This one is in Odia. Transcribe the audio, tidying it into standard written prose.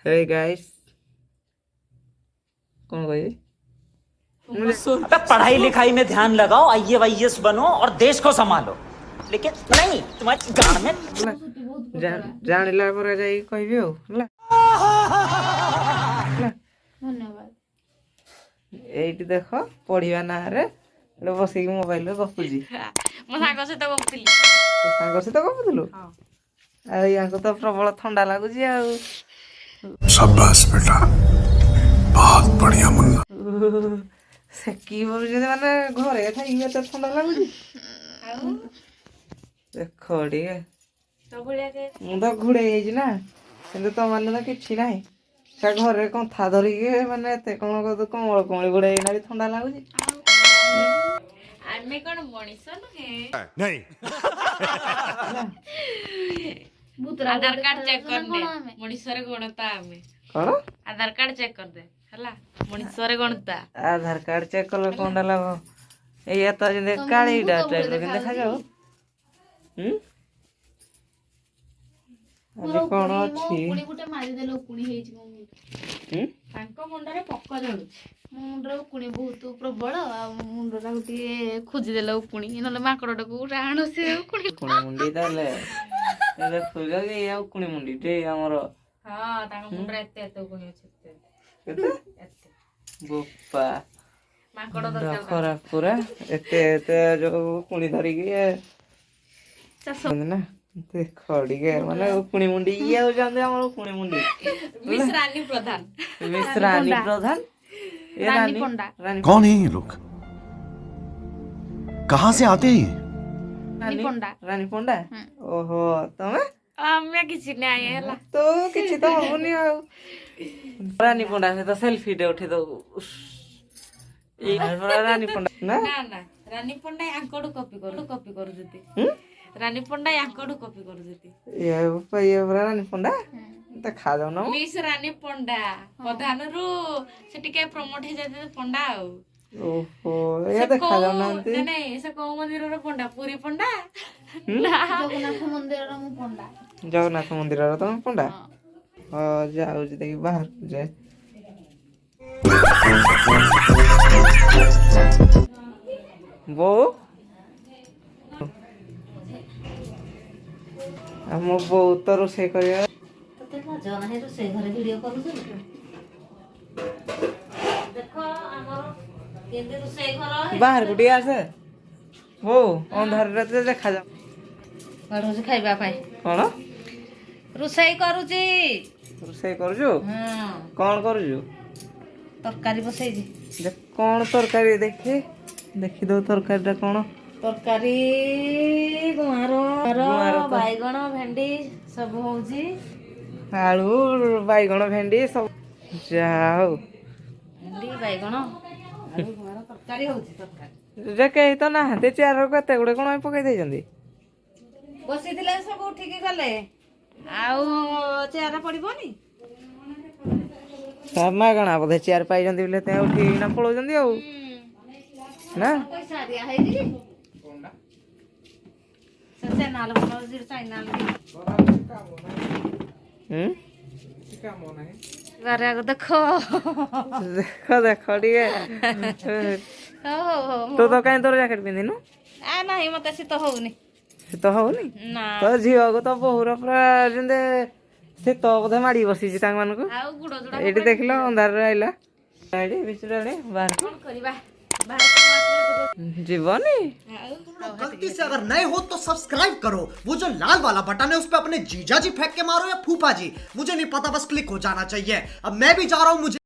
हे गाइस कौन भाई अबे पढ़ाई लिखाई में ध्यान लगाओ, आईएएस बनो और देश को संभालो। लेकिन नहीं, तुम्हारी गाड़ में जानिला पर जाई कहबी हो ହେଲା धन्यवाद। एइटी देखो पढ़िया ना रे ले बसी के मोबाइल रे गपुजी मो साଙ୍ଗ ସହିତ ଗପୁଥିଲି। तो सागर से तो गपुतलु आ याको तो प्रबल ठंडा लागुजी आ शाबाश बेटा बहुत बढ़िया मुन्ना से की बोल जे माने घरे थाई तो ठंडा लागुजी ଆଉ देखो ଟିକେ ତ ଭଳିଆ କେ ମୁଁ ତ ଘୁଡେଇ ହେଇଛି ନା କିନ୍ତୁ ତ ମାନେ ତ କିଛି ନାହିଁ ସେ ଘରେ କନ୍ଥା ଧରିକି ମାନେ ଏତେ କଣ କମଳ କମଳି ଘୁଡେଇ ହେଇକିନା ବି ଥଣ୍ଡା ଲାଗୁଛି ଆମେ କଣ ମଣିଷ ନୁହେଁ? नहीं ଆଧାର କାର୍ଡ ଚେକ୍ କରିଦେ ମଣିଷରେ ଗଣତା ଆମେ କଣ ଆଧାର କାର୍ଡ ଚେକ୍ କରିଦେ ହେଲା ମଣିଷରେ ଗଣତା ଆଧାର କାର୍ଡ ଚେକ୍ କଲେ କଣଟା ଲାଭ ଏଇଆ ତ ଯେମିତି କାଳିଟା ଟାଇପର କେମିତି ଦେଖାଯାଉ ଆଜି କଣ ଅଛି ପୁଣି ଗୋଟେ ମାରିଦେଲେ ଉକୁଣି ହେଇଛି ମୋ ମୁଣ୍ଡ ତାଙ୍କ ମୁଣ୍ଡରେ ପକ ଜଳୁଛି ମୋ ମୁଣ୍ଡରେ ଉକୁଣି ବହୁତ ପ୍ରବଳ ଆଉ ମୁଣ୍ଡଟାକୁ ଟିକେ ଖୋଜିଦେଲେ ଉକୁଣି ନହେଲେ ମାଙ୍କଡଟାକୁ ରାଣ ସେ ଉକୁଣି କୁଣି ମୁଣ୍ଡି ତାହେଲେ ଦେଖୁଛ କି ଆଉ କୁଣି ମୁଣ୍ଡିଟେ ଆମର ହଁ ତାଙ୍କ ମୁଣ୍ଡରେ ଏତେ ଏତେ ଉକୁଣି ଅଛି କେତେ ଏତେ ବୋପା ମାଙ୍କଡ ମୁଣ୍ଡ ଦରକାର ଖରାପ ପୁରା ଏତେ ଏତେ ଯୋଉ କୁଣି ଧରିକି ଚାଷ ନା ଦେଖ ଟିକେ ମାନେ କୁଣି ମୁଣ୍ଡି ଇଏ ହଉଛନ୍ତି ଆମର କୁଣି ମୁଣ୍ଡି ମିସ୍ ରାନୀ ପ୍ରଧାନ ମିସ୍ ରାନୀ ପ୍ରଧାନ ଏ ରାନୀ ପଣ୍ଡା ରାନୀ कौन है ये लोग कहाँ से आते हैं ये ରାନୀ ପଣ୍ଡା ରାନୀ ପଣ୍ଡା ଓହୋ ତମେ ଆମେ କିଛି ନାହିଁ ହେଲା ତ କିଛି ତ ହବନି ଆଉ ରାନୀ ପଣ୍ଡା ସହିତ ସେଲଫି ଟେ ଉଠେଇ ଦଉ ଏଇ ରାନୀ ପଣ୍ଡା ନା ନା ନା ରାନୀ ପଣ୍ଡା ୟାଙ୍କଠୁ କପି କରୁଛନ୍ତି ରାନୀ ପଣ୍ଡା ୟାଙ୍କଠୁ କପି କରୁଛନ୍ତି ଇଏ ପୁରା ରାନୀ ପଣ୍ଡା ଦେଖା ଯାଉନ ମିସ୍ ରାନୀ ପଣ୍ଡା ପ୍ରଧାନରୁ ସେ ଟିକେ ପ୍ରମୋଟ ହେଇଯାଇଛନ୍ତି ପଣ୍ଡା ଆଉ ଓହୋ ସେ ଇଏ ଦେଖା କୋଉ- ଯାଉନାହାନ୍ତି ନାଇଁ, ନାଇଁ ସେ କୋଉ ମନ୍ଦିରର ପଣ୍ଡା ପୁରୀ ପଣ୍ଡା ଜଗନ୍ନାଥ ମନ୍ଦିରର ମୁଁ ପଣ୍ଡା ଜଗନ୍ନାଥ ମନ୍ଦିରର ତମେ ପଣ୍ଡା ହଁ ଯାଉଛି ଦେଖି ବାହାରକୁ ଯାଏ ବୋଉ ଆମ ବୋଉ ତ ରୋଷେଇ କରିବା ତତେ ଲାଜ ନାହିଁ ରୋଷେଇ ଘରେ ଭିଡିଓ କରୁଛୁ ଦେଖ ଆମର କେମିତି ରୋଷେଇ ଘର ବାହାରକୁ ଟିକେ ଆସେ ବୋଉ ଅନ୍ଧାରରେ ତ ଦେଖାଯାଉ ବାଢୁଛି ଖାଇବା ପାଇଁ କଣ ରୋଷେଇ କରୁଛି ରୋଷେଇ କରୁଛୁ କଣ କରୁଛୁ ତରକାରୀ ବସେଇଛି କଣ ତରକାରୀ ଦେଖିଦଉ ତରକାରୀଟା କଣ ତରକାରୀ ଗୁଆଁର ଗୁଆଁର ତ- ବାଇଗଣ ଭେଣ୍ଡି ସବୁ ହଉଛି ଆଳୁ ବାଇଗଣ ଭେଣ୍ଡି ସବୁ ଯାହା ହଉ ଭେଣ୍ଡି ବାଇଗଣ ଆଳୁ ଗୁଆଁର ତରକାରୀ ହଉଛି ତରକାରୀ ଯେ କେହି ତ ନାହାନ୍ତି ଚେୟାର କେତେ ଗୁଡେ କଣ ପାଇଁ ପକେଇ ଦେଇଛନ୍ତି ବସିଥିଲେ ସବୁ ଉଠିକି ଗଲେ ଆଉ ଚେୟାର ପଡିବନି ମାଗଣା ବୋଧେ ଚେୟାର ପାଇଛନ୍ତି ବୋଲେ ત્યાં ଉଠିକିନା ପଳଉଛନ୍ତି ଆଉ ନା ପଇସା ଦିଆ ହେଇଛି ସେ ଚ୍ୟାନେଲ ବନଉଛି ଚ୍ୟାନେଲ ଘରେ ଆଗ ଦେଖ ଦେଖ ଦେଖ ଟିକେ ହଉ ତୁ ତ କାହିଁ ତୋର ଜ୍ୟାକେଟ ପିନ୍ଧିନୁ ଆ ନାହିଁ ମତେ ଶୀତ ହଉନି ଶୀତ ହଉନି ନା ତ ଝିଅକୁ ତ ବୋହୁର ପୁରା ଯେମିତି ଶୀତ ବୋଧେ ମାଡି ବସିଛି ତାଙ୍କ ମାନଙ୍କୁ ଆଉ ଗୁଡ ଯୋଡା ଏଇଠି ଦେଖିଲ ଅନ୍ଧାରରେ ଆଇଲା ଏଇଠି ଭିତରେ ଆଡେ ବାହାରକୁ କଣ କରିବା ଯିବନି गलती से अगर नए हो तो सब्सक्राइब करो वो जो लाल वाला बटन है उस पे अपने जीजा जी फेंक के मारो या फूफा जी मुझे नहीं पता बस क्लिक हो जाना चाहिए अब मैं भी जा रहा हूँ मुझे